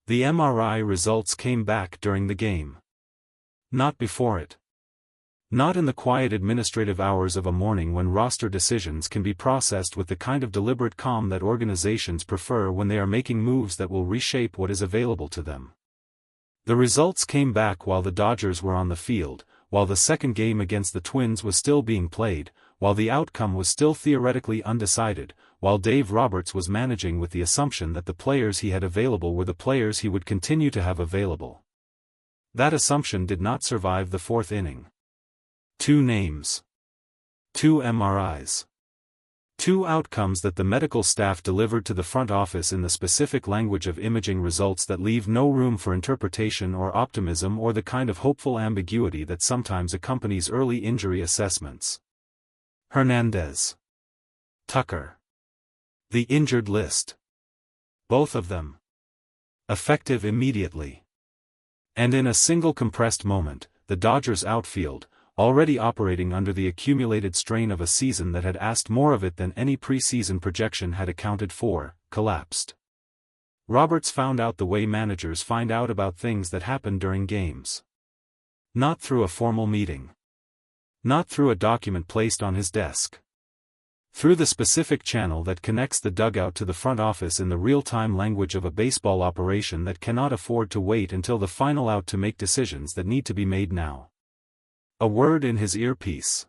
The MRI results came back during the game. Not before it. Not in the quiet administrative hours of a morning when roster decisions can be processed with the kind of deliberate calm that organizations prefer when they are making moves that will reshape what is available to them. The results came back while the Dodgers were on the field, while the second game against the Twins was still being played, while the outcome was still theoretically undecided, while Dave Roberts was managing with the assumption that the players he had available were the players he would continue to have available. That assumption did not survive the fourth inning. 2 names. 2 MRIs. 2 outcomes that the medical staff delivered to the front office in the specific language of imaging results that leave no room for interpretation or optimism or the kind of hopeful ambiguity that sometimes accompanies early injury assessments. Hernandez. Tucker. The injured list. Both of them. Effective immediately. And in a single compressed moment, the Dodgers outfield, already operating under the accumulated strain of a season that had asked more of it than any preseason projection had accounted for, collapsed. Roberts found out the way managers find out about things that happen during games. Not through a formal meeting. Not through a document placed on his desk. Through the specific channel that connects the dugout to the front office in the real-time language of a baseball operation that cannot afford to wait until the final out to make decisions that need to be made now. A word in his earpiece.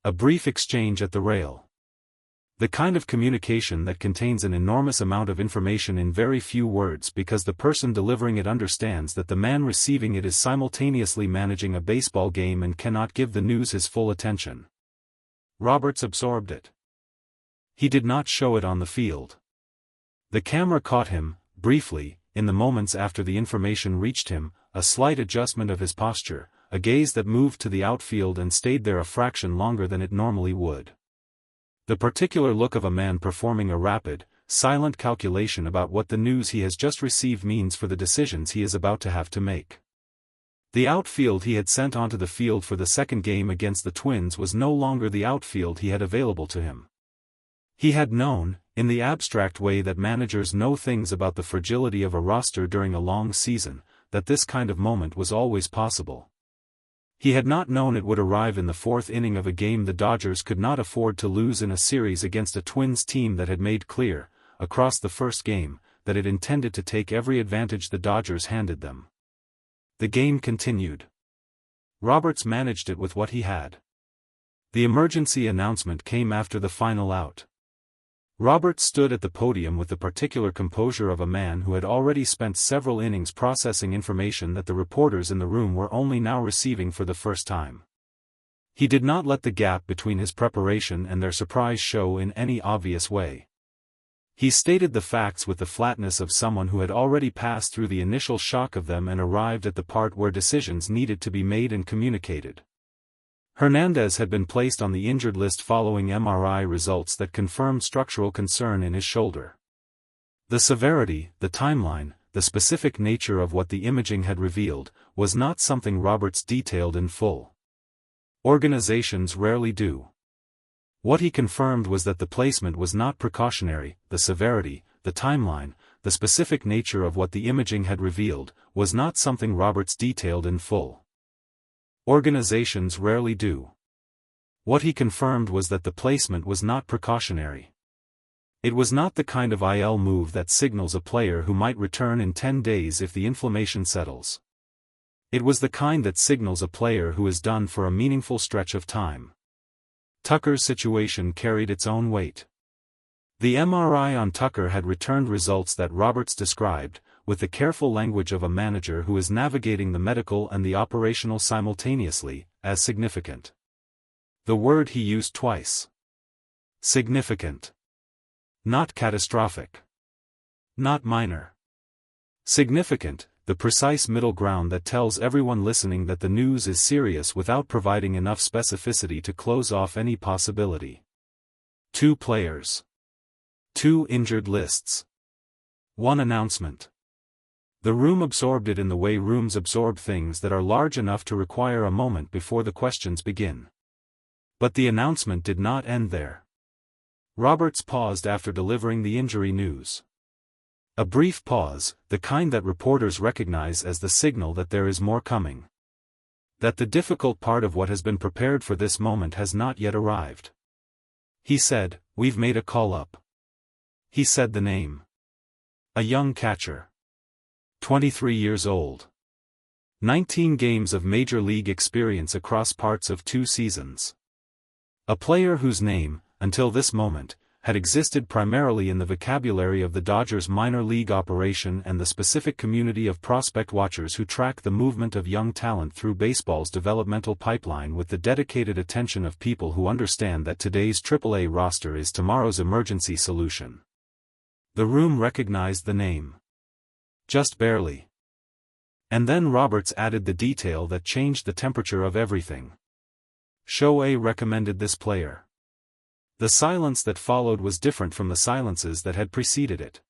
A brief exchange at the rail. The kind of communication that contains an enormous amount of information in very few words because the person delivering it understands that the man receiving it is simultaneously managing a baseball game and cannot give the news his full attention. Roberts absorbed it. He did not show it on the field. The camera caught him, briefly, in the moments after the information reached him, a slight adjustment of his posture, a gaze that moved to the outfield and stayed there a fraction longer than it normally would. The particular look of a man performing a rapid, silent calculation about what the news he has just received means for the decisions he is about to have to make. The outfield he had sent onto the field for the second game against the Twins was no longer the outfield he had available to him. He had known, in the abstract way that managers know things about the fragility of a roster during a long season, that this kind of moment was always possible. He had not known it would arrive in the fourth inning of a game the Dodgers could not afford to lose in a series against a Twins team that had made clear, across the first game, that it intended to take every advantage the Dodgers handed them. The game continued. Roberts managed it with what he had. The emergency announcement came after the final out. Roberts stood at the podium with the particular composure of a man who had already spent several innings processing information that the reporters in the room were only now receiving for the first time. He did not let the gap between his preparation and their surprise show in any obvious way. He stated the facts with the flatness of someone who had already passed through the initial shock of them and arrived at the part where decisions needed to be made and communicated. Hernandez had been placed on the injured list following MRI results that confirmed structural concern in his shoulder. The severity, the timeline, the specific nature of what the imaging had revealed, was not something Roberts detailed in full. Organizations rarely do. What he confirmed was that the placement was not precautionary, the severity, the timeline, the specific nature of what the imaging had revealed, was not something Roberts detailed in full. Organizations rarely do. What he confirmed was that the placement was not precautionary. It was not the kind of IL move that signals a player who might return in 10 days if the inflammation settles. It was the kind that signals a player who is done for a meaningful stretch of time. Tucker's situation carried its own weight. The MRI on Tucker had returned results that Roberts described, with the careful language of a manager who is navigating the medical and the operational simultaneously, as significant. The word he used twice. Significant. Not catastrophic. Not minor. Significant, the precise middle ground that tells everyone listening that the news is serious without providing enough specificity to close off any possibility. 2 players. 2 injured lists. 1 announcement. The room absorbed it in the way rooms absorb things that are large enough to require a moment before the questions begin. But the announcement did not end there. Roberts paused after delivering the injury news. A brief pause, the kind that reporters recognize as the signal that there is more coming. That the difficult part of what has been prepared for this moment has not yet arrived. He said, "We've made a call up." He said the name. A young catcher. 23 years old. 19 games of major league experience across parts of 2 seasons. A player whose name, until this moment, had existed primarily in the vocabulary of the Dodgers minor league operation and the specific community of prospect watchers who track the movement of young talent through baseball's developmental pipeline with the dedicated attention of people who understand that today's AAA roster is tomorrow's emergency solution. The room recognized the name. Just barely. And then Roberts added the detail that changed the temperature of everything. Shohei recommended this player. The silence that followed was different from the silences that had preceded it.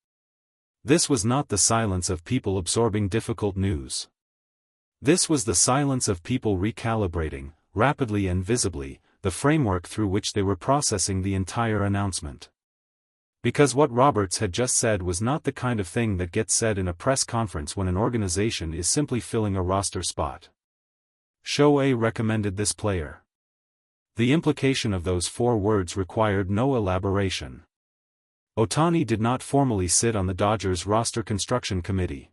This was not the silence of people absorbing difficult news. This was the silence of people recalibrating, rapidly and visibly, the framework through which they were processing the entire announcement. Because what Roberts had just said was not the kind of thing that gets said in a press conference when an organization is simply filling a roster spot. Shohei recommended this player. The implication of those 4 words required no elaboration. Ohtani did not formally sit on the Dodgers roster construction committee.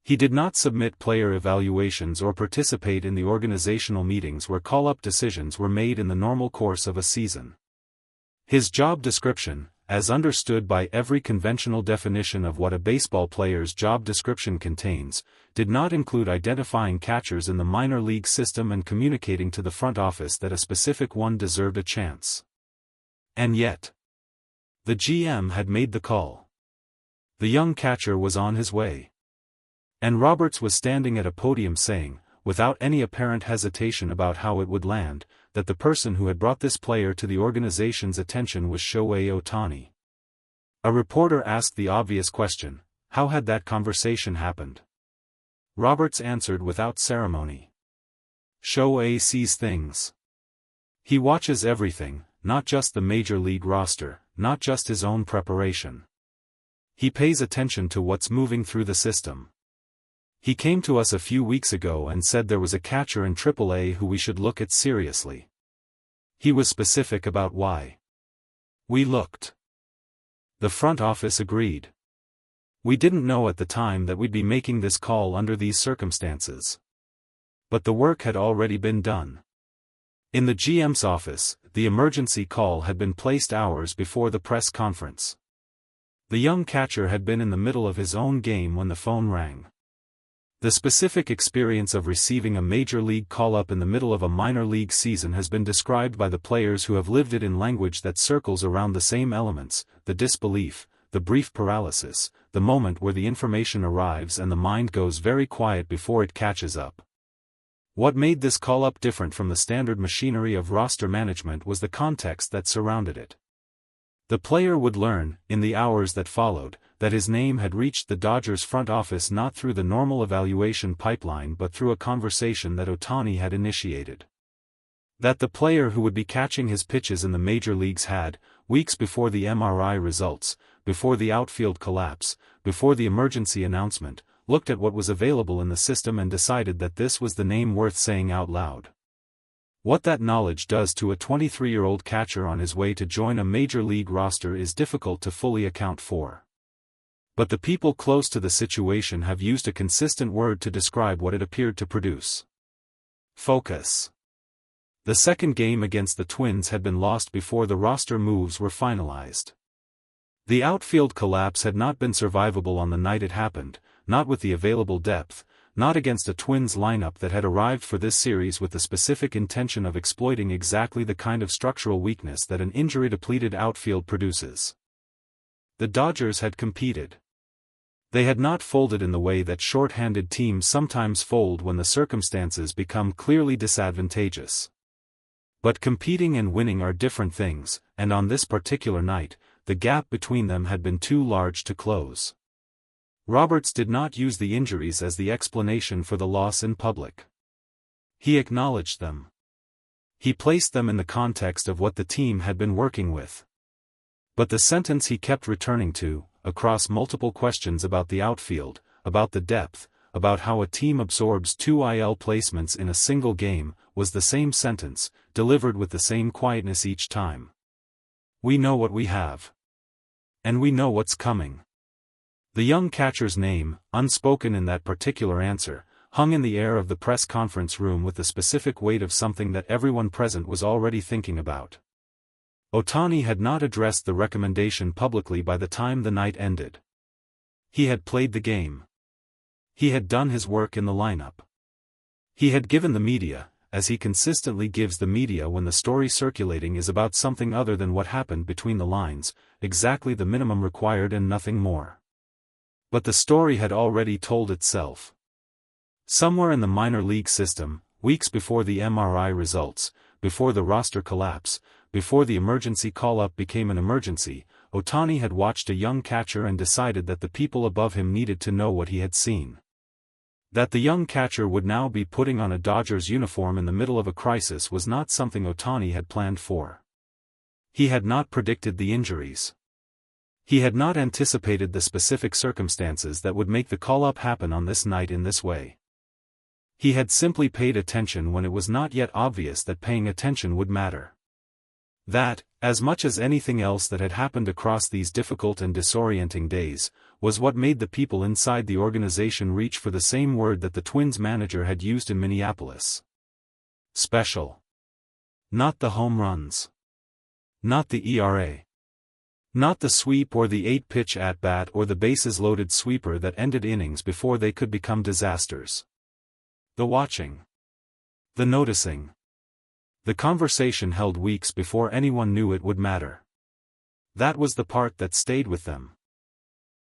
He did not submit player evaluations or participate in the organizational meetings where call-up decisions were made in the normal course of a season. His job description, as understood by every conventional definition of what a baseball player's job description contains, did not include identifying catchers in the minor league system and communicating to the front office that a specific one deserved a chance. And yet, the GM had made the call. The young catcher was on his way. And Roberts was standing at a podium saying, without any apparent hesitation about how it would land, that the person who had brought this player to the organization's attention was Shohei Ohtani. A reporter asked the obvious question, how had that conversation happened? Roberts answered without ceremony. Shohei sees things. He watches everything, not just the major league roster, not just his own preparation. He pays attention to what's moving through the system. He came to us a few weeks ago and said there was a catcher in AAA who we should look at seriously. He was specific about why. We looked. The front office agreed. We didn't know at the time that we'd be making this call under these circumstances. But the work had already been done. In the GM's office, the emergency call had been placed hours before the press conference. The young catcher had been in the middle of his own game when the phone rang. The specific experience of receiving a major league call-up in the middle of a minor league season has been described by the players who have lived it in language that circles around the same elements: the disbelief, the brief paralysis, the moment where the information arrives and the mind goes very quiet before it catches up. What made this call-up different from the standard machinery of roster management was the context that surrounded it. The player would learn, in the hours that followed, that his name had reached the Dodgers front office not through the normal evaluation pipeline but through a conversation that Ohtani had initiated. That the player who would be catching his pitches in the major leagues had, weeks before the MRI results, before the outfield collapse, before the emergency announcement, looked at what was available in the system and decided that this was the name worth saying out loud. What that knowledge does to a 23-year-old catcher on his way to join a major league roster is difficult to fully account for. But the people close to the situation have used a consistent word to describe what it appeared to produce. Focus. The second game against the Twins had been lost before the roster moves were finalized. The outfield collapse had not been survivable on the night it happened, not with the available depth, not against a Twins lineup that had arrived for this series with the specific intention of exploiting exactly the kind of structural weakness that an injury-depleted outfield produces. The Dodgers had competed. They had not folded in the way that short-handed teams sometimes fold when the circumstances become clearly disadvantageous. But competing and winning are different things, and on this particular night, the gap between them had been too large to close. Roberts did not use the injuries as the explanation for the loss in public. He acknowledged them. He placed them in the context of what the team had been working with. But the sentence he kept returning to, across multiple questions about the outfield, about the depth, about how a team absorbs 2 IL placements in a single game, was the same sentence, delivered with the same quietness each time. We know what we have. And we know what's coming. The young catcher's name, unspoken in that particular answer, hung in the air of the press conference room with the specific weight of something that everyone present was already thinking about. Ohtani had not addressed the recommendation publicly by the time the night ended. He had played the game. He had done his work in the lineup. He had given the media, as he consistently gives the media when the story circulating is about something other than what happened between the lines, exactly the minimum required and nothing more. But the story had already told itself. Somewhere in the minor league system, weeks before the MRI results, before the roster collapse, before the emergency call-up became an emergency, Ohtani had watched a young catcher and decided that the people above him needed to know what he had seen. That the young catcher would now be putting on a Dodgers uniform in the middle of a crisis was not something Ohtani had planned for. He had not predicted the injuries. He had not anticipated the specific circumstances that would make the call-up happen on this night in this way. He had simply paid attention when it was not yet obvious that paying attention would matter. That, as much as anything else that had happened across these difficult and disorienting days, was what made the people inside the organization reach for the same word that the Twins manager had used in Minneapolis. Special. Not the home runs. Not the ERA. Not the sweep or the 8-pitch at-bat or the bases-loaded sweeper that ended innings before they could become disasters. The watching. The noticing. The conversation held weeks before anyone knew it would matter. That was the part that stayed with them.